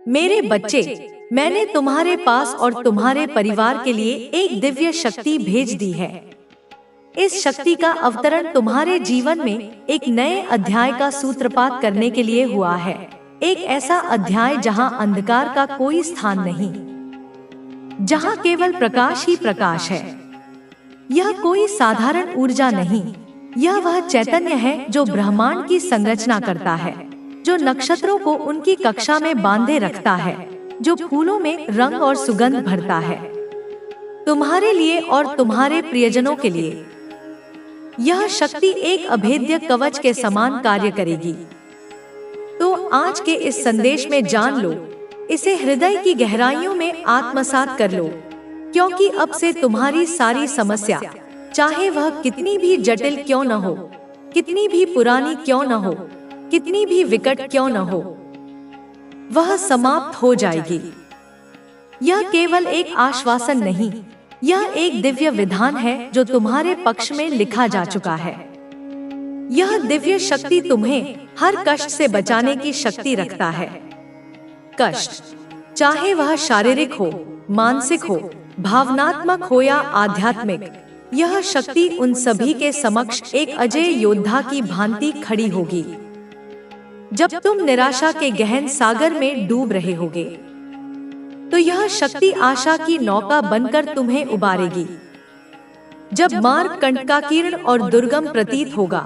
मेरे बच्चे, मैंने तुम्हारे पास और तुम्हारे परिवार के लिए एक दिव्य शक्ति भेज दी है। इस शक्ति का अवतरण तुम्हारे जीवन में एक नए अध्याय का सूत्रपात करने के लिए हुआ है। एक ऐसा अध्याय जहां अंधकार का कोई स्थान नहीं, जहां केवल प्रकाश ही प्रकाश है। यह कोई साधारण ऊर्जा नहीं, यह वह चैतन्य है जो ब्रह्मांड की संरचना करता है, जो नक्षत्रों को उनकी कक्षा में बांधे रखता है, जो फूलों में रंग और सुगंध भरता है। तुम्हारे लिए और तुम्हारे प्रियजनों के लिए यह शक्ति एक अभेद्य कवच के समान कार्य करेगी। तो आज के इस संदेश में जान लो, इसे हृदय की गहराइयों में आत्मसात कर लो, क्योंकि अब से तुम्हारी सारी समस्या, चाहे वह कितनी भी जटिल क्यों न हो, कितनी भी पुरानी क्यों न हो, कितनी भी विकट क्यों न हो, वह समाप्त हो जाएगी। यह केवल एक आश्वासन नहीं, यह एक दिव्य विधान है जो तुम्हारे पक्ष में लिखा जा चुका है। यह दिव्य शक्ति तुम्हें हर कष्ट से बचाने की शक्ति रखता है। कष्ट, चाहे वह शारीरिक हो, मानसिक हो, भावनात्मक हो या आध्यात्मिक, यह शक्ति उन सभी के समक्ष एक अजय योद्धा की भांति खड़ी होगी। जब तुम निराशा के गहन सागर में डूब रहे होगे, तो यह शक्ति आशा की नौका बनकर तुम्हें उबारेगी। जब मार्ग कंटकाकीर्ण और दुर्गम प्रतीत होगा,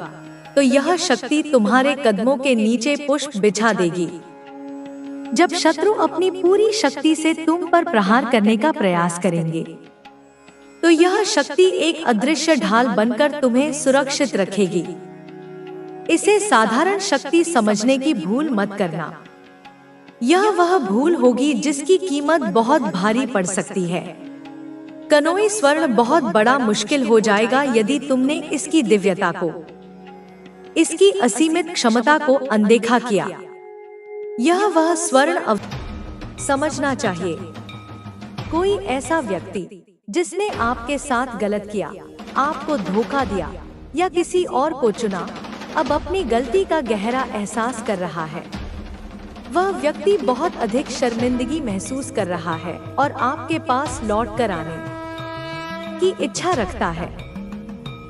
तो यह शक्ति तुम्हारे कदमों के नीचे पुष्प बिछा देगी। जब शत्रु अपनी पूरी शक्ति से तुम पर प्रहार करने का प्रयास करेंगे, तो यह शक्ति एक अदृश्य ढाल बनकर तुम्हें सुरक्षित रखेगी। इसे साधारण शक्ति समझने की भूल मत करना। यह वह भूल होगी जिसकी कीमत बहुत भारी पड़ सकती है। कनोई स्वर्ण बहुत बड़ा मुश्किल हो जाएगा यदि तुमने इसकी दिव्यता को, इसकी असीमित क्षमता को अनदेखा किया। यह वह स्वर्ण समझना चाहिए। कोई ऐसा व्यक्ति जिसने आपके साथ गलत किया, आपको धोखा दिया या किसी और को चुना, अब अपनी गलती का गहरा एहसास कर रहा है। वह व्यक्ति बहुत अधिक शर्मिंदगी महसूस कर रहा है और आपके पास लौट कर आने की इच्छा रखता है।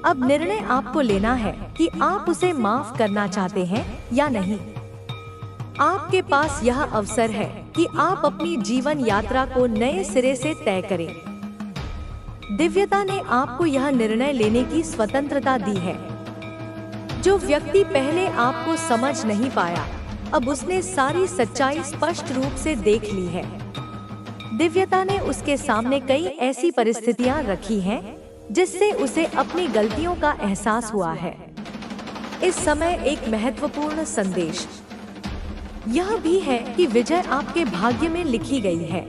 अब निर्णय आपको लेना है कि आप उसे माफ करना चाहते हैं या नहीं। आपके पास यह अवसर है कि आप अपनी जीवन यात्रा को नए सिरे से तय करें। दिव्यता ने आपको यह निर्णय लेने की स्वतंत्रता दी है। जो व्यक्ति पहले आपको समझ नहीं पाया, अब उसने सारी सच्चाई स्पष्ट रूप से देख ली है। दिव्यता ने उसके सामने कई ऐसी परिस्थितियां रखी हैं जिससे उसे अपनी गलतियों का एहसास हुआ है। इस समय एक महत्वपूर्ण संदेश यह भी है कि विजय आपके भाग्य में लिखी गई है।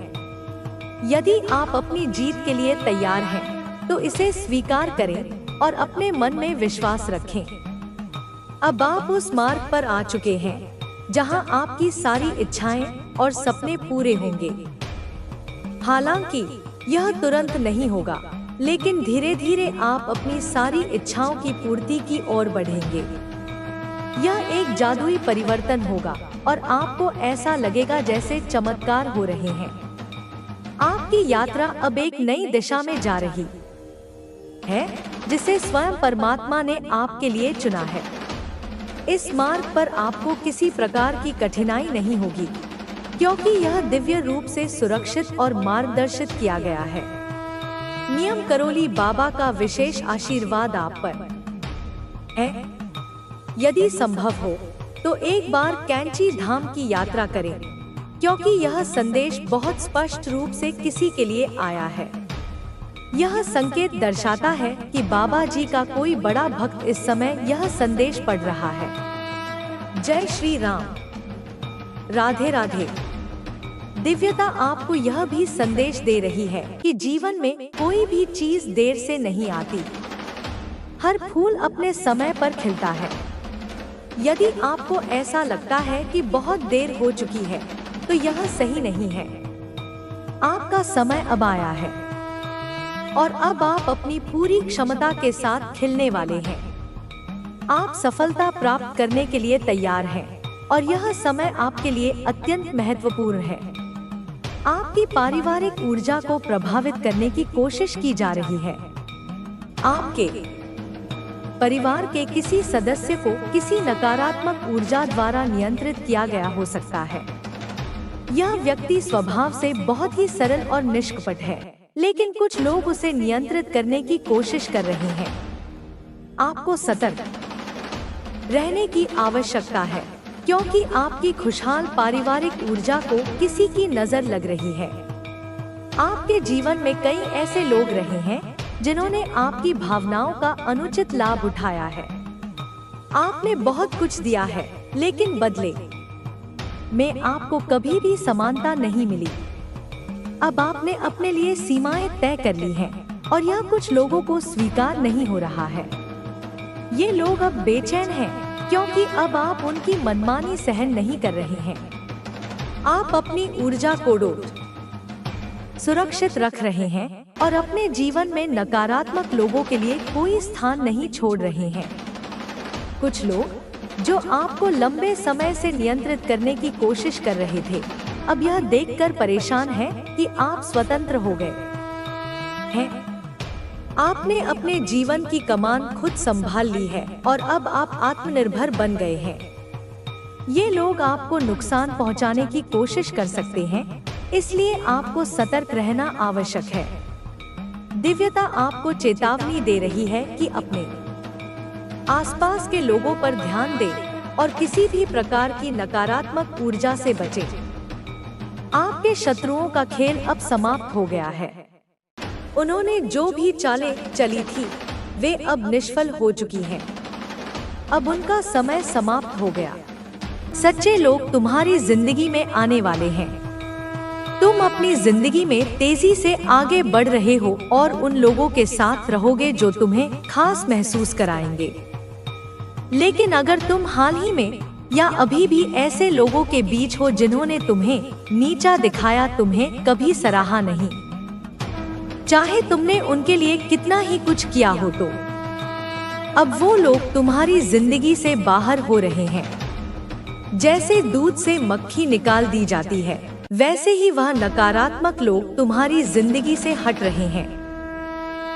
यदि आप अपनी जीत के लिए तैयार हैं, तो इसे स्वीकार करें और अपने मन में विश्वास रखें। अब आप उस मार्ग पर आ चुके हैं जहां आपकी सारी इच्छाएं और सपने पूरे होंगे। हालांकि यह तुरंत नहीं होगा, लेकिन धीरे धीरे आप अपनी सारी इच्छाओं की पूर्ति की ओर बढ़ेंगे। यह एक जादुई परिवर्तन होगा और आपको ऐसा लगेगा जैसे चमत्कार हो रहे हैं। आपकी यात्रा अब एक नई दिशा में जा रही है, जिसे स्वयं परमात्मा ने आपके लिए चुना है। इस मार्ग पर आपको किसी प्रकार की कठिनाई नहीं होगी, क्योंकि यह दिव्य रूप से सुरक्षित और मार्गदर्शित किया गया है। नियम करोली बाबा का विशेष आशीर्वाद आप पर है। यदि संभव हो तो एक बार कैंची धाम की यात्रा करें, क्योंकि यह संदेश बहुत स्पष्ट रूप से किसी के लिए आया है। यह संकेत दर्शाता है कि बाबा जी का कोई बड़ा भक्त इस समय यह संदेश पढ़ रहा है। जय श्री राम, राधे राधे। दिव्यता आपको यह भी संदेश दे रही है कि जीवन में कोई भी चीज देर से नहीं आती। हर फूल अपने समय पर खिलता है। यदि आपको ऐसा लगता है कि बहुत देर हो चुकी है, तो यह सही नहीं है। आपका समय अब आया है और अब आप अपनी पूरी क्षमता के साथ खिलने वाले हैं। आप सफलता प्राप्त करने के लिए तैयार हैं। और यह समय आपके लिए अत्यंत महत्वपूर्ण है। आपकी पारिवारिक ऊर्जा को प्रभावित करने की कोशिश की जा रही है। आपके परिवार के किसी सदस्य को किसी नकारात्मक ऊर्जा द्वारा नियंत्रित किया गया हो सकता है। यह व्यक्ति स्वभाव से बहुत ही सरल और निष्कपट है, लेकिन कुछ लोग उसे नियंत्रित करने की कोशिश कर रहे हैं। आपको सतर्क रहने की आवश्यकता है, क्योंकि आपकी खुशहाल पारिवारिक ऊर्जा को किसी की नजर लग रही है। आपके जीवन में कई ऐसे लोग रहे हैं जिन्होंने आपकी भावनाओं का अनुचित लाभ उठाया है। आपने बहुत कुछ दिया है, लेकिन बदले में आपको कभी भी समानता नहीं मिली। अब आपने अपने लिए सीमाएं तय कर ली हैं, और यह कुछ लोगों को स्वीकार नहीं हो रहा है। ये लोग अब बेचैन हैं, क्योंकि अब आप उनकी मनमानी सहन नहीं कर रहे हैं। आप अपनी ऊर्जा को सुरक्षित रख रहे हैं और अपने जीवन में नकारात्मक लोगों के लिए कोई स्थान नहीं छोड़ रहे हैं। कुछ लोग जो आपको लंबे समय से नियंत्रित करने की कोशिश कर रहे थे, अब यह देखकर परेशान हैं कि आप स्वतंत्र हो गए हैं। आपने अपने जीवन की कमान खुद संभाल ली है और अब आप आत्मनिर्भर बन गए हैं। ये लोग आपको नुकसान पहुंचाने की कोशिश कर सकते हैं, इसलिए आपको सतर्क रहना आवश्यक है। दिव्यता आपको चेतावनी दे रही है कि अपने आसपास के लोगों पर ध्यान दें और किसी भी प्रकार की नकारात्मक ऊर्जा से बचें। आपके शत्रुओं का खेल अब समाप्त हो गया है। उन्होंने जो भी चालें चली थी, वे अब निष्फल हो चुकी हैं। अब उनका समय समाप्त हो गया। सच्चे लोग तुम्हारी जिंदगी में आने वाले हैं। तुम अपनी जिंदगी में तेजी से आगे बढ़ रहे हो और उन लोगों के साथ रहोगे जो तुम्हें खास महसूस कराएंगे। लेकिन अगर तुम हाल ही में या अभी भी ऐसे लोगों के बीच हो जिन्होंने तुम्हें नीचा दिखाया, तुम्हें कभी सराहा नहीं, चाहे तुमने उनके लिए कितना ही कुछ किया हो, तो अब वो लोग तुम्हारी जिंदगी से बाहर हो रहे हैं। जैसे दूध से मक्खी निकाल दी जाती है, वैसे ही वह नकारात्मक लोग तुम्हारी जिंदगी से हट रहे हैं।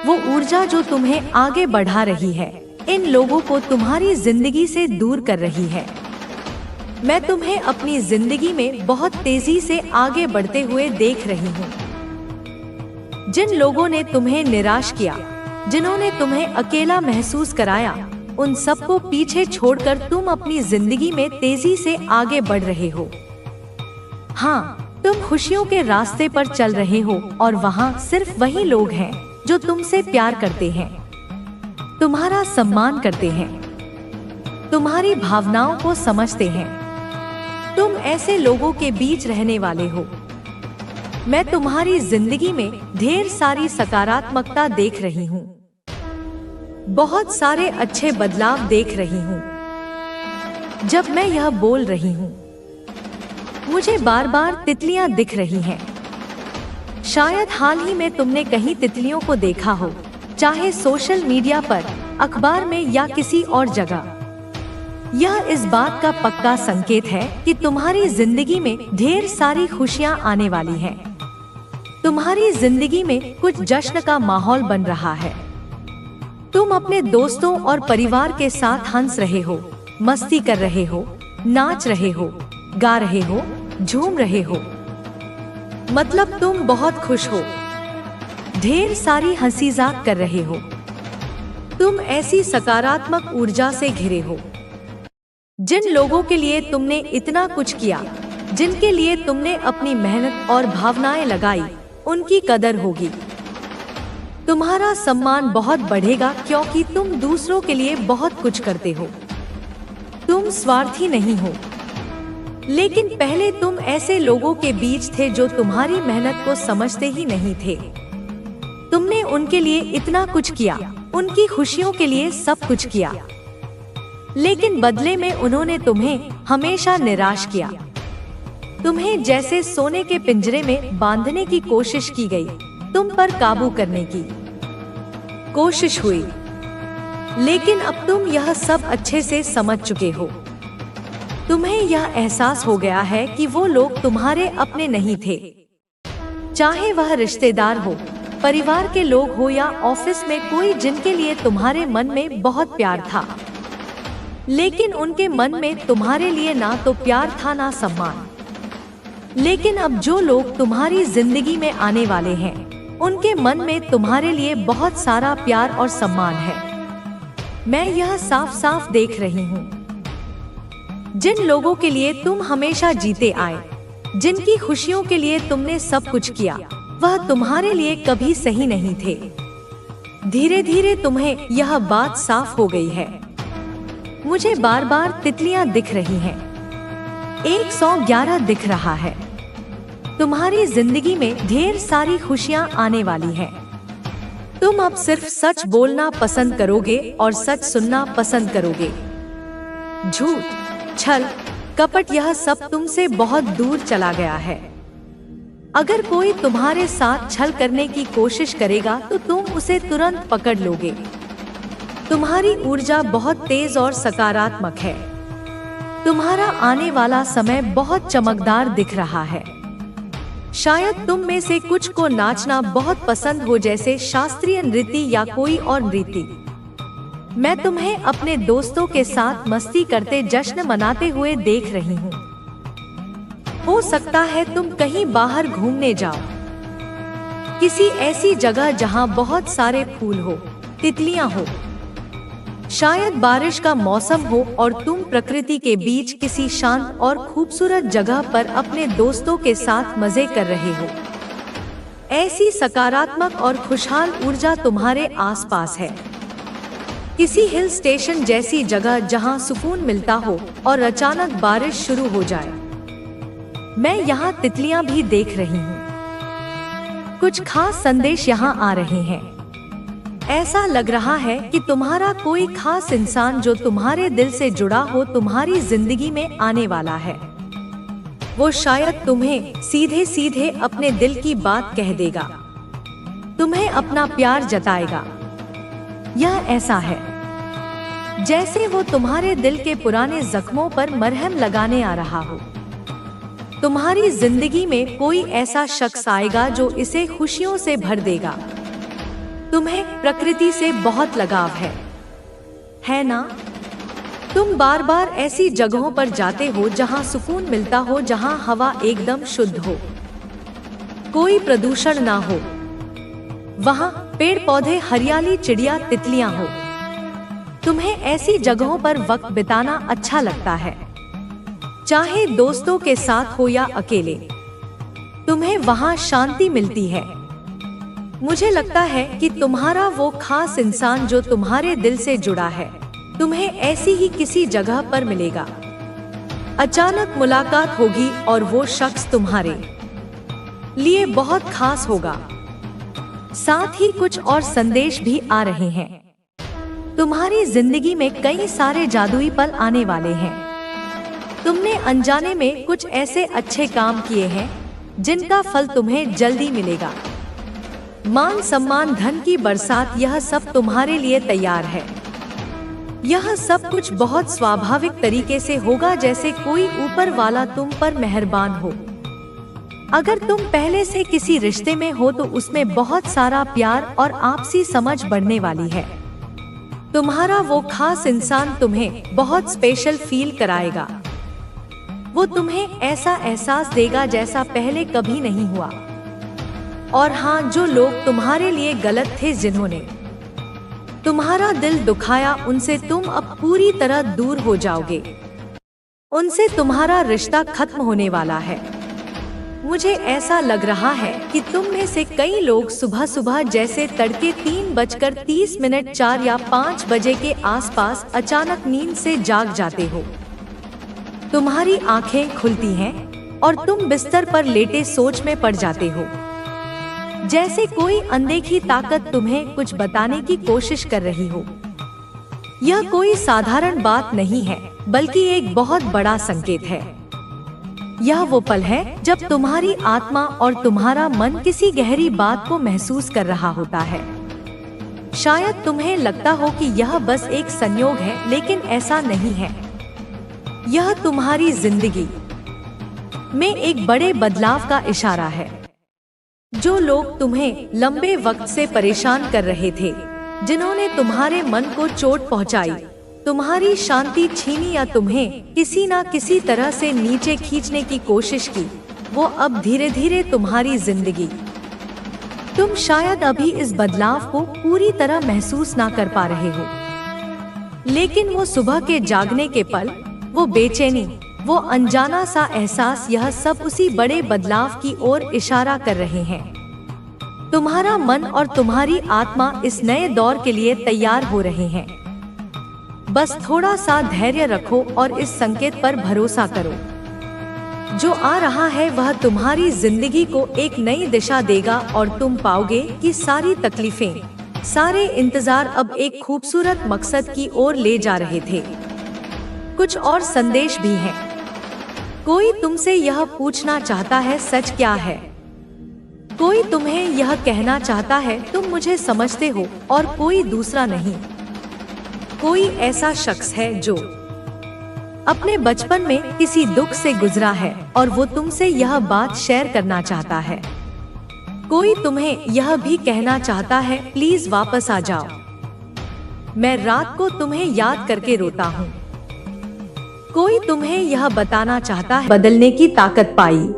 वो ऊर्जा जो तुम्हें आगे बढ़ा रही है, इन लोगों को तुम्हारी जिंदगी से दूर कर रही है। मैं तुम्हें अपनी जिंदगी में बहुत तेजी से आगे बढ़ते हुए देख रही हूँ। जिन लोगों ने तुम्हें निराश किया, जिन्होंने तुम्हें अकेला महसूस कराया, उन सबको पीछे छोड़कर तुम अपनी जिंदगी में तेजी से आगे बढ़ रहे हो। हाँ, तुम खुशियों के रास्ते पर चल रहे हो और वहाँ सिर्फ वही लोग हैं जो तुमसे प्यार करते हैं, तुम्हारा सम्मान करते हैं, तुम्हारी भावनाओं को समझते हैं। तुम ऐसे लोगों के बीच रहने वाले हो। मैं तुम्हारी जिंदगी में ढेर सारी सकारात्मकता देख रही हूँ। बहुत सारे अच्छे बदलाव देख रही हूँ। जब मैं यह बोल रही हूँ, मुझे बार बार तितलियां दिख रही हैं। शायद हाल ही में तुमने कहीं तितलियों को देखा हो, चाहे सोशल मीडिया पर, अखबार में या किसी और जगह। यह इस बात का पक्का संकेत है कि तुम्हारी जिंदगी में ढेर सारी खुशियां आने वाली हैं। तुम्हारी जिंदगी में कुछ जश्न का माहौल बन रहा है। तुम अपने दोस्तों और परिवार के साथ हंस रहे हो, मस्ती कर रहे हो, नाच रहे हो, गा रहे हो, झूम रहे हो। मतलब तुम बहुत खुश हो, ढेर सारी हंसी मजाक कर रहे हो। तुम ऐसी सकारात्मक ऊर्जा से घिरे हो। जिन लोगों के लिए तुमने इतना कुछ किया, जिनके लिए तुमने अपनी मेहनत और भावनाएं लगाई, उनकी कदर होगी। तुम्हारा सम्मान बहुत बढ़ेगा, क्योंकि तुम दूसरों के लिए बहुत कुछ करते हो। तुम स्वार्थी नहीं हो। लेकिन पहले तुम ऐसे लोगों के बीच थे जो तुम्हारी मेहनत को समझते ही नहीं थे। तुमने उनके लिए इतना कुछ किया, उनकी खुशियों के लिए सब कुछ किया, लेकिन बदले में उन्होंने तुम्हें हमेशा निराश किया। तुम्हें जैसे सोने के पिंजरे में बांधने की कोशिश की गई, तुम पर काबू करने की कोशिश हुई, लेकिन अब तुम यह सब अच्छे से समझ चुके हो। तुम्हें यह एहसास हो गया है कि वो लोग तुम्हारे अपने नहीं थे, चाहे वह रिश्तेदार हो, परिवार के लोग हो या ऑफिस में कोई जिनके लिए तुम्हारे मन में बहुत प्यार था, लेकिन उनके मन में तुम्हारे लिए ना तो प्यार था ना सम्मान। लेकिन अब जो लोग तुम्हारी जिंदगी में आने वाले हैं, उनके मन में तुम्हारे लिए बहुत सारा प्यार और सम्मान है। मैं यह साफ साफ देख रही हूँ। जिन लोगों के लिए तुम हमेशा जीते आए, जिनकी खुशियों के लिए तुमने सब कुछ किया, वह तुम्हारे लिए कभी सही नहीं थे। धीरे धीरे तुम्हें यह बात साफ हो गई है। मुझे बार बार तितलियां दिख रही हैं। 111 दिख रहा है। तुम्हारी जिंदगी में ढेर सारी खुशियां आने वाली हैं। तुम अब सिर्फ सच बोलना पसंद करोगे और सच सुनना पसंद करोगे। झूठ, छल, कपट, यह सब तुमसे बहुत दूर चला गया है। अगर कोई तुम्हारे साथ छल करने की कोशिश करेगा तो तुम उसे तुरंत पकड़ लोगे। तुम्हारी ऊर्जा बहुत तेज और सकारात्मक है। तुम्हारा आने वाला समय बहुत चमकदार दिख रहा है। शायद तुम में से कुछ को नाचना बहुत पसंद हो, जैसे शास्त्रीय नृत्य या कोई और नृत्य। मैं तुम्हें अपने दोस्तों के साथ मस्ती करते जश्न मनाते हुए देख रही हूँ। हो सकता है तुम कहीं बाहर घूमने जाओ, किसी ऐसी जगह जहाँ बहुत सारे फूल हो, तितलियाँ हो, शायद बारिश का मौसम हो और तुम प्रकृति के बीच किसी शांत और खूबसूरत जगह पर अपने दोस्तों के साथ मजे कर रहे हो। ऐसी सकारात्मक और खुशहाल ऊर्जा तुम्हारे आसपास है। किसी हिल स्टेशन जैसी जगह जहां सुकून मिलता हो और अचानक बारिश शुरू हो जाए। मैं यहाँ तितलियां भी देख रही हूँ। कुछ खास संदेश यहाँ आ रहे हैं। ऐसा लग रहा है कि तुम्हारा कोई खास इंसान जो तुम्हारे दिल से जुड़ा हो तुम्हारी जिंदगी में आने वाला है। वो शायद तुम्हें सीधे सीधे अपने दिल की बात कह देगा, तुम्हें अपना प्यार जताएगा। यह ऐसा है जैसे वो तुम्हारे दिल के पुराने जख्मों पर मरहम लगाने आ रहा हो। तुम्हारी जिंदगी में कोई ऐसा शख्स आएगा जो इसे खुशियों से भर देगा। तुम्हें प्रकृति से बहुत लगाव है ना? तुम बार बार ऐसी जगहों पर जाते हो जहां सुकून मिलता हो, जहां हवा एकदम शुद्ध हो, कोई प्रदूषण ना हो, वहां पेड़ पौधे, हरियाली, चिड़िया, तितलियां हो। तुम्हें ऐसी जगहों पर वक्त बिताना अच्छा लगता है, चाहे दोस्तों के साथ हो या अकेले। तुम्हें वहां शांति मिलती है। मुझे लगता है कि तुम्हारा वो खास इंसान जो तुम्हारे दिल से जुड़ा है, तुम्हें ऐसी ही किसी जगह पर मिलेगा। अचानक मुलाकात होगी और वो शख्स तुम्हारे लिए बहुत खास होगा। साथ ही कुछ और संदेश भी आ रहे हैं। तुम्हारी जिंदगी में कई सारे जादुई पल आने वाले हैं। तुमने अनजाने में कुछ ऐसे अच्छे काम किए हैं जिनका फल तुम्हें जल्दी मिलेगा। मान सम्मान, धन की बरसात, यह सब तुम्हारे लिए तैयार है। यह सब कुछ बहुत स्वाभाविक तरीके से होगा, जैसे कोई ऊपर वाला तुम पर मेहरबान हो। अगर तुम पहले से किसी रिश्ते में हो तो उसमें बहुत सारा प्यार और आपसी समझ बढ़ने वाली है। तुम्हारा वो खास इंसान तुम्हें बहुत स्पेशल फील कराएगा। वो तुम्हें ऐसा एहसास देगा जैसा पहले कभी नहीं हुआ। और हाँ, जो लोग तुम्हारे लिए गलत थे, जिन्होंने तुम्हारा दिल दुखाया, उनसे तुम अब पूरी तरह दूर हो जाओगे। उनसे तुम्हारा रिश्ता खत्म होने वाला है। मुझे ऐसा लग रहा है कि तुम में से कई लोग सुबह सुबह जैसे तड़के 3:30, 4 या 5 बजे के आसपास अचानक नींद से जाग जाते हो। तुम्हारी आंखें खुलती हैं और तुम बिस्तर पर लेटे सोच में पड़ जाते हो, जैसे कोई अनदेखी ताकत तुम्हें कुछ बताने की कोशिश कर रही हो। यह कोई साधारण बात नहीं है, बल्कि एक बहुत बड़ा संकेत है। यह वो पल है जब तुम्हारी आत्मा और तुम्हारा मन किसी गहरी बात को महसूस कर रहा होता है। शायद तुम्हें लगता हो कि यह बस एक संयोग है, लेकिन ऐसा नहीं है। यह तुम्हारी जिंदगी में एक बड़े बदलाव का इशारा है। जो लोग तुम्हें लंबे वक्त से परेशान कर रहे थे, जिन्होंने तुम्हारे मन को चोट पहुंचाई, तुम्हारी शांति छीनी या तुम्हें किसी न किसी तरह से नीचे खींचने की कोशिश की, वो अब धीरे धीरे तुम्हारी जिंदगी। तुम शायद अभी इस बदलाव को पूरी तरह महसूस ना कर पा रहे हो, लेकिन वो सुबह के जागने के पल, वो बेचैनी, वो अनजाना सा एहसास, यह सब उसी बड़े बदलाव की ओर इशारा कर रहे हैं। तुम्हारा मन और तुम्हारी आत्मा इस नए दौर के लिए तैयार हो रहे हैं। बस थोड़ा सा धैर्य रखो और इस संकेत पर भरोसा करो। जो आ रहा है वह तुम्हारी जिंदगी को एक नई दिशा देगा और तुम पाओगे कि सारी तकलीफें, सारे इंतजार अब एक खूबसूरत मकसद की ओर ले जा रहे थे। कुछ और संदेश भी हैं। कोई तुमसे यह पूछना चाहता है, सच क्या है? कोई तुम्हें यह कहना चाहता है, तुम मुझे समझते हो, और कोई दूसरा नहीं। कोई ऐसा शख्स है जो अपने बचपन में किसी दुख से गुजरा है और वो तुमसे यह बात शेयर करना चाहता है। कोई तुम्हें यह भी कहना चाहता है, प्लीज वापस आ जाओ, मैं रात को तुम्हें याद करके रोता हूँ। कोई तुम्हें यह बताना चाहता है, बदलने की ताकत पाई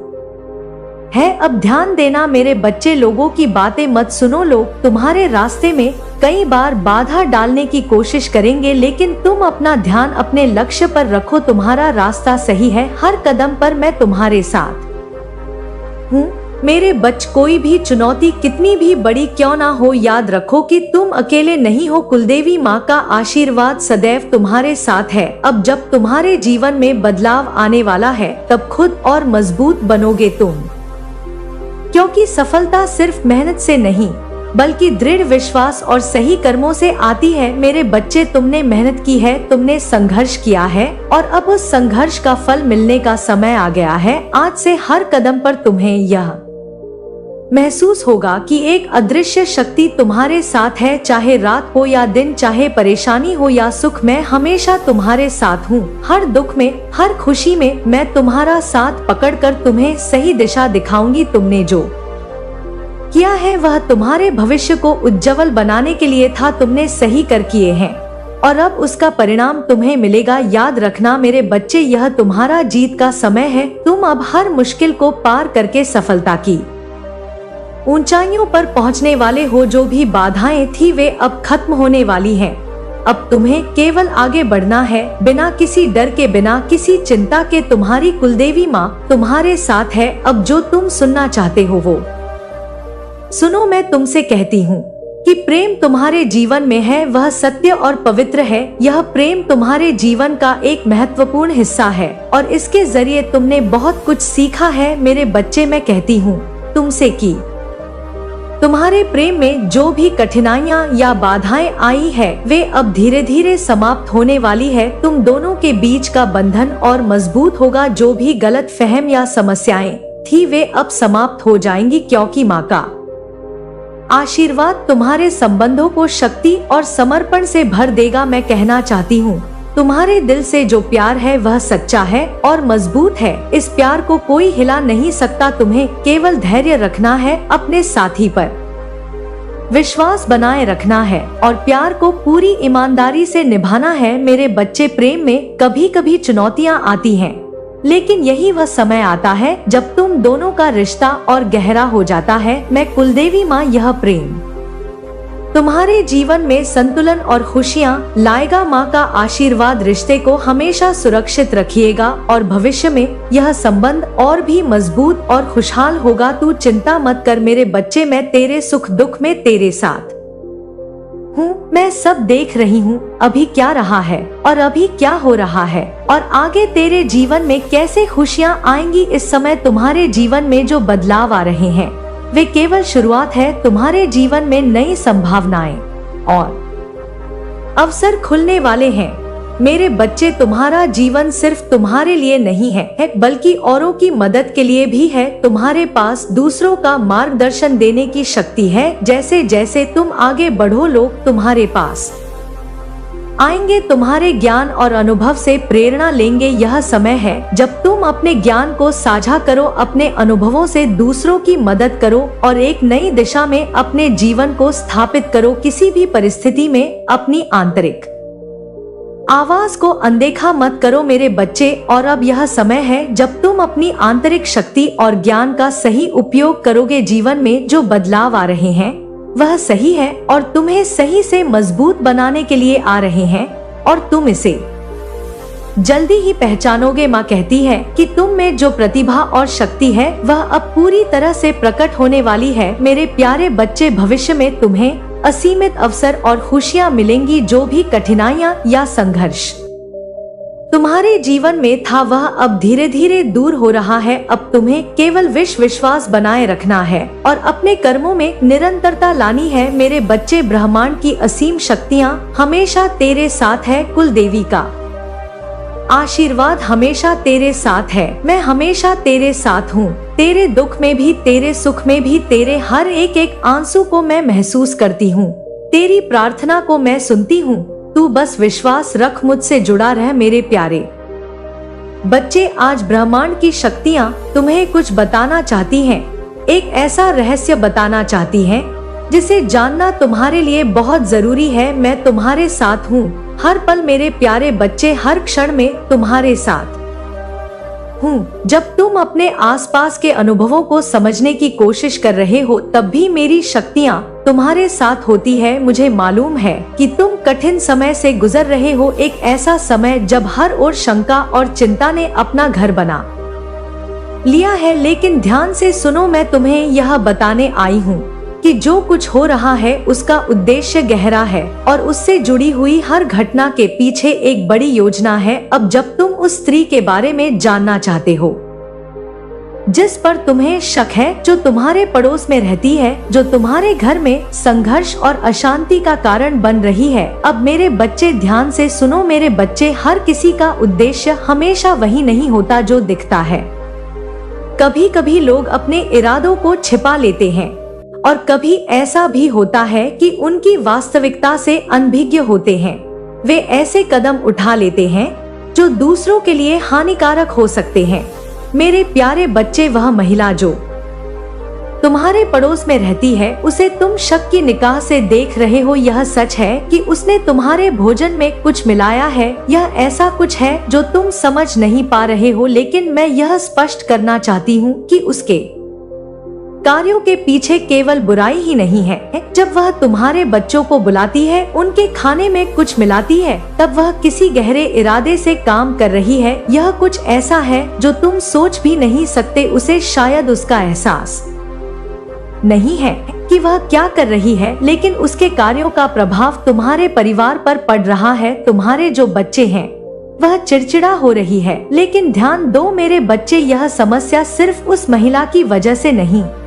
है। अब ध्यान देना मेरे बच्चे, लोगों की बातें मत सुनो। लोग तुम्हारे रास्ते में कई बार बाधा डालने की कोशिश करेंगे, लेकिन तुम अपना ध्यान अपने लक्ष्य पर रखो। तुम्हारा रास्ता सही है, हर कदम पर मैं तुम्हारे साथ हूँ। मेरे बच्चे, कोई भी चुनौती कितनी भी बड़ी क्यों ना हो, याद रखो कि तुम अकेले नहीं हो। कुलदेवी माँ का आशीर्वाद सदैव तुम्हारे साथ है। अब जब तुम्हारे जीवन में बदलाव आने वाला है, तब खुद और मजबूत बनोगे तुम, क्योंकि सफलता सिर्फ मेहनत से नहीं, बल्कि दृढ़ विश्वास और सही कर्मों से आती है। मेरे बच्चे, तुमने मेहनत की है, तुमने संघर्ष किया है, और अब उस संघर्ष का फल मिलने का समय आ गया है। आज से हर कदम पर तुम्हें यह महसूस होगा कि एक अदृश्य शक्ति तुम्हारे साथ है। चाहे रात हो या दिन, चाहे परेशानी हो या सुख, मैं हमेशा तुम्हारे साथ हूँ। हर दुख में, हर खुशी में मैं तुम्हारा साथ पकड़कर तुम्हें सही दिशा दिखाऊंगी। तुमने जो किया है वह तुम्हारे भविष्य को उज्जवल बनाने के लिए था। तुमने सही कर किए हैं और अब उसका परिणाम तुम्हें मिलेगा। याद रखना मेरे बच्चे, यह तुम्हारा जीत का समय है। तुम अब हर मुश्किल को पार करके सफलता की ऊंचाइयों पर पहुंचने वाले हो। जो भी बाधाएं थी वे अब खत्म होने वाली हैं। अब तुम्हें केवल आगे बढ़ना है, बिना किसी डर के, बिना किसी चिंता के। तुम्हारी कुलदेवी माँ तुम्हारे साथ है। अब जो तुम सुनना चाहते हो वो सुनो। मैं तुमसे कहती हूँ कि प्रेम तुम्हारे जीवन में है, वह सत्य और पवित्र है। यह प्रेम तुम्हारे जीवन का एक महत्वपूर्ण हिस्सा है और इसके जरिए तुमने बहुत कुछ सीखा है। मेरे बच्चे, मैं कहती हूँ तुमसे कि तुम्हारे प्रेम में जो भी कठिनाइयाँ या बाधाएं आई है, वे अब धीरे धीरे समाप्त होने वाली है। तुम दोनों के बीच का बंधन और मजबूत होगा। जो भी गलत फहम या समस्याएं थी वे अब समाप्त हो जाएंगी, क्योंकि माँ का आशीर्वाद तुम्हारे संबंधों को शक्ति और समर्पण से भर देगा। मैं कहना चाहती हूँ, तुम्हारे दिल से जो प्यार है वह सच्चा है और मजबूत है। इस प्यार को कोई हिला नहीं सकता। तुम्हें केवल धैर्य रखना है, अपने साथी पर विश्वास बनाए रखना है और प्यार को पूरी ईमानदारी से निभाना है। मेरे बच्चे, प्रेम में कभी कभी चुनौतियाँ आती हैं, लेकिन यही वह समय आता है जब तुम दोनों का रिश्ता और गहरा हो जाता है। मैं कुलदेवी माँ यह प्रेम तुम्हारे जीवन में संतुलन और खुशियाँ लाएगा। माँ का आशीर्वाद रिश्ते को हमेशा सुरक्षित रखिएगा और भविष्य में यह संबंध और भी मजबूत और खुशहाल होगा। तू चिंता मत कर मेरे बच्चे, मैं तेरे सुख दुख में तेरे साथ हूँ। मैं सब देख रही हूँ, अभी क्या रहा है और अभी क्या हो रहा है और आगे तेरे जीवन में कैसे खुशियाँ आएंगी। इस समय तुम्हारे जीवन में जो बदलाव आ रहे हैं वे केवल शुरुआत है। तुम्हारे जीवन में नई संभावनाएं और अवसर खुलने वाले हैं। मेरे बच्चे, तुम्हारा जीवन सिर्फ तुम्हारे लिए नहीं है, बल्कि औरों की मदद के लिए भी है। तुम्हारे पास दूसरों का मार्गदर्शन देने की शक्ति है। जैसे जैसे तुम आगे बढ़ो, लोग तुम्हारे पास आएंगे, तुम्हारे ज्ञान और अनुभव से प्रेरणा लेंगे। यह समय है जब तुम अपने ज्ञान को साझा करो, अपने अनुभवों से दूसरों की मदद करो और एक नई दिशा में अपने जीवन को स्थापित करो। किसी भी परिस्थिति में अपनी आंतरिक आवाज को अनदेखा मत करो मेरे बच्चे। और अब यह समय है जब तुम अपनी आंतरिक शक्ति और ज्ञान का सही उपयोग करोगे। जीवन में जो बदलाव आ रहे हैं वह सही है और तुम्हें सही से मजबूत बनाने के लिए आ रहे हैं और तुम इसे जल्दी ही पहचानोगे। माँ कहती है कि तुम में जो प्रतिभा और शक्ति है वह अब पूरी तरह से प्रकट होने वाली है। मेरे प्यारे बच्चे, भविष्य में तुम्हें असीमित अवसर और खुशियाँ मिलेंगी। जो भी कठिनाइयाँ या संघर्ष तुम्हारे जीवन में था वह अब धीरे धीरे दूर हो रहा है। अब तुम्हें केवल विश्वास बनाए रखना है और अपने कर्मों में निरंतरता लानी है। मेरे बच्चे, ब्रह्मांड की असीम शक्तियाँ हमेशा तेरे साथ है। कुल देवी का आशीर्वाद हमेशा तेरे साथ है। मैं हमेशा तेरे साथ हूँ। तेरे दुख में भी, तेरे सुख में भी, तेरे हर एक आंसू को मैं महसूस करती हूँ। तेरी प्रार्थना को मैं सुनती हूँ। तू बस विश्वास रख, मुझसे जुड़ा रह मेरे प्यारे बच्चे। आज ब्रह्मांड की शक्तियाँ तुम्हें कुछ बताना चाहती हैं। एक ऐसा रहस्य बताना चाहती हैं जिसे जानना तुम्हारे लिए बहुत जरूरी है। मैं तुम्हारे साथ हूँ हर पल मेरे प्यारे बच्चे, हर क्षण में तुम्हारे साथ हूँ। जब तुम अपने आसपास के अनुभवों को समझने की कोशिश कर रहे हो तब भी मेरी शक्तियाँ तुम्हारे साथ होती है। मुझे मालूम है कि तुम कठिन समय से गुजर रहे हो, एक ऐसा समय जब हर ओर शंका और चिंता ने अपना घर बना लिया है। लेकिन ध्यान से सुनो, मैं तुम्हें यह बताने आई हूँ कि जो कुछ हो रहा है उसका उद्देश्य गहरा है और उससे जुड़ी हुई हर घटना के पीछे एक बड़ी योजना है। अब जब तुम उस स्त्री के बारे में जानना चाहते हो जिस पर तुम्हें शक है, जो तुम्हारे पड़ोस में रहती है, जो तुम्हारे घर में संघर्ष और अशांति का कारण बन रही है, अब मेरे बच्चे ध्यान से सुनो मेरे बच्चे, हर किसी का उद्देश्य हमेशा वही नहीं होता जो दिखता है। कभी कभी लोग अपने इरादों को छिपा लेते हैं और कभी ऐसा भी होता है कि उनकी वास्तविकता से अनभिज्ञ होते हैं। वे ऐसे कदम उठा लेते हैं जो दूसरों के लिए हानिकारक हो सकते हैं। मेरे प्यारे बच्चे, वह महिला जो तुम्हारे पड़ोस में रहती है उसे तुम शक की निगाह से देख रहे हो। यह सच है कि उसने तुम्हारे भोजन में कुछ मिलाया है। यह ऐसा कुछ है जो तुम समझ नहीं पा रहे हो, लेकिन मैं यह स्पष्ट करना चाहती हूँ कि उसके कार्यों के पीछे केवल बुराई ही नहीं है। जब वह तुम्हारे बच्चों को बुलाती है, उनके खाने में कुछ मिलाती है, तब वह किसी गहरे इरादे से काम कर रही है। यह कुछ ऐसा है जो तुम सोच भी नहीं सकते। उसे शायद उसका एहसास नहीं है कि वह क्या कर रही है, लेकिन उसके कार्यों का प्रभाव तुम्हारे परिवार पर पड़ रहा है। तुम्हारे जो बच्चे हैं वह चिड़चिड़ा हो रही है, लेकिन ध्यान दो मेरे बच्चे, यह समस्या सिर्फ उस महिला की वजह से नहीं है।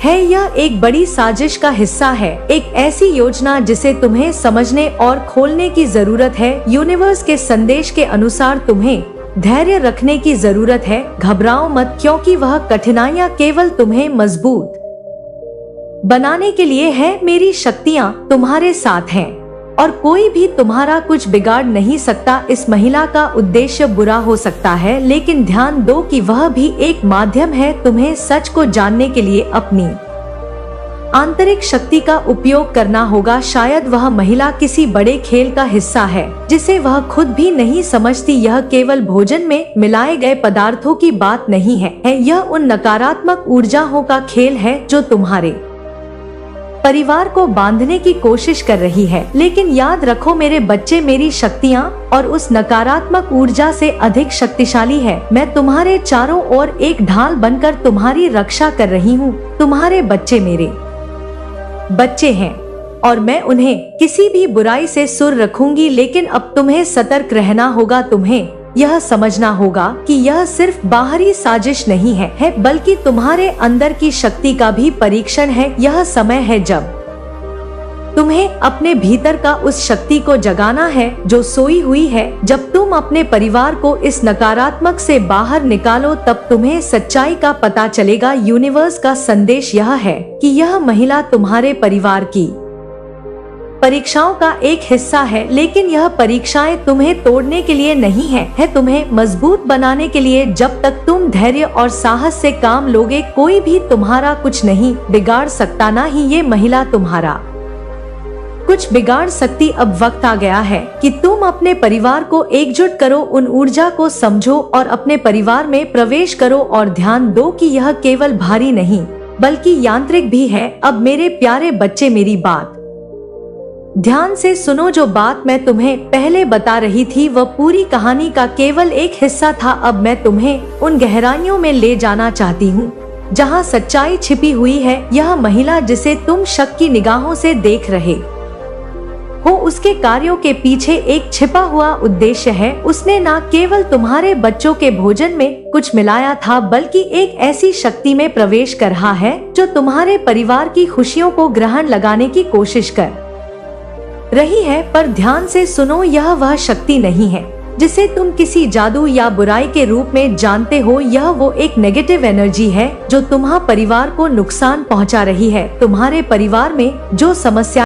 यह एक बड़ी साजिश का हिस्सा है, एक ऐसी योजना जिसे तुम्हें समझने और खोलने की जरूरत है। यूनिवर्स के संदेश के अनुसार तुम्हें धैर्य रखने की जरूरत है। घबराओ मत, क्योंकि वह कठिनाइयाँ केवल तुम्हें मजबूत बनाने के लिए है। मेरी शक्तियाँ तुम्हारे साथ हैं और कोई भी तुम्हारा कुछ बिगाड़ नहीं सकता। इस महिला का उद्देश्य बुरा हो सकता है, लेकिन ध्यान दो कि वह भी एक माध्यम है। तुम्हें सच को जानने के लिए अपनी आंतरिक शक्ति का उपयोग करना होगा। शायद वह महिला किसी बड़े खेल का हिस्सा है जिसे वह खुद भी नहीं समझती। यह केवल भोजन में मिलाए गए पदार्थों की बात नहीं है। यह उन नकारात्मक ऊर्जाओं का खेल है जो तुम्हारे परिवार को बांधने की कोशिश कर रही है। लेकिन याद रखो मेरे बच्चे, मेरी शक्तियाँ और उस नकारात्मक ऊर्जा से अधिक शक्तिशाली है। मैं तुम्हारे चारों ओर एक ढाल बनकर तुम्हारी रक्षा कर रही हूँ। तुम्हारे बच्चे मेरे बच्चे हैं और मैं उन्हें किसी भी बुराई से सुर रखूंगी, लेकिन अब तुम्हें सतर्क रहना होगा। तुम्हें यह समझना होगा कि यह सिर्फ बाहरी साजिश नहीं है, बल्कि तुम्हारे अंदर की शक्ति का भी परीक्षण है। यह समय है जब तुम्हें अपने भीतर का उस शक्ति को जगाना है जो सोई हुई है। जब तुम अपने परिवार को इस नकारात्मक से बाहर निकालो, तब तुम्हें सच्चाई का पता चलेगा। यूनिवर्स का संदेश यह है कि यह महिला तुम्हारे परिवार की परीक्षाओं का एक हिस्सा है, लेकिन यह परीक्षाएं तुम्हें तोड़ने के लिए नहीं है तुम्हें मजबूत बनाने के लिए। जब तक तुम धैर्य और साहस से काम लोगे, कोई भी तुम्हारा कुछ नहीं बिगाड़ सकता, ना ही ये महिला तुम्हारा कुछ बिगाड़ सकती। अब वक्त आ गया है कि तुम अपने परिवार को एकजुट करो, उन ऊर्जा को समझो और अपने परिवार में प्रवेश करो और ध्यान दो कि यह केवल भारी नहीं बल्कि यांत्रिक भी है। अब मेरे प्यारे बच्चे, मेरी बात ध्यान से सुनो। जो बात मैं तुम्हें पहले बता रही थी वह पूरी कहानी का केवल एक हिस्सा था। अब मैं तुम्हें उन गहराइयों में ले जाना चाहती हूँ जहाँ सच्चाई छिपी हुई है। यह महिला जिसे तुम शक की निगाहों से देख रहे हो, उसके कार्यों के पीछे एक छिपा हुआ उद्देश्य है। उसने न केवल तुम्हारे बच्चों के भोजन में कुछ मिलाया था, बल्कि एक ऐसी शक्ति में प्रवेश कर रहा है जो तुम्हारे परिवार की खुशियों को ग्रहण लगाने की कोशिश कर रही है। पर ध्यान से सुनो, यह वह शक्ति नहीं है जिसे तुम किसी जादू या बुराई के रूप में जानते हो। यह वो एक नेगेटिव एनर्जी है जो तुम्हारे परिवार को नुकसान पहुंचा रही है। तुम्हारे परिवार में जो समस्या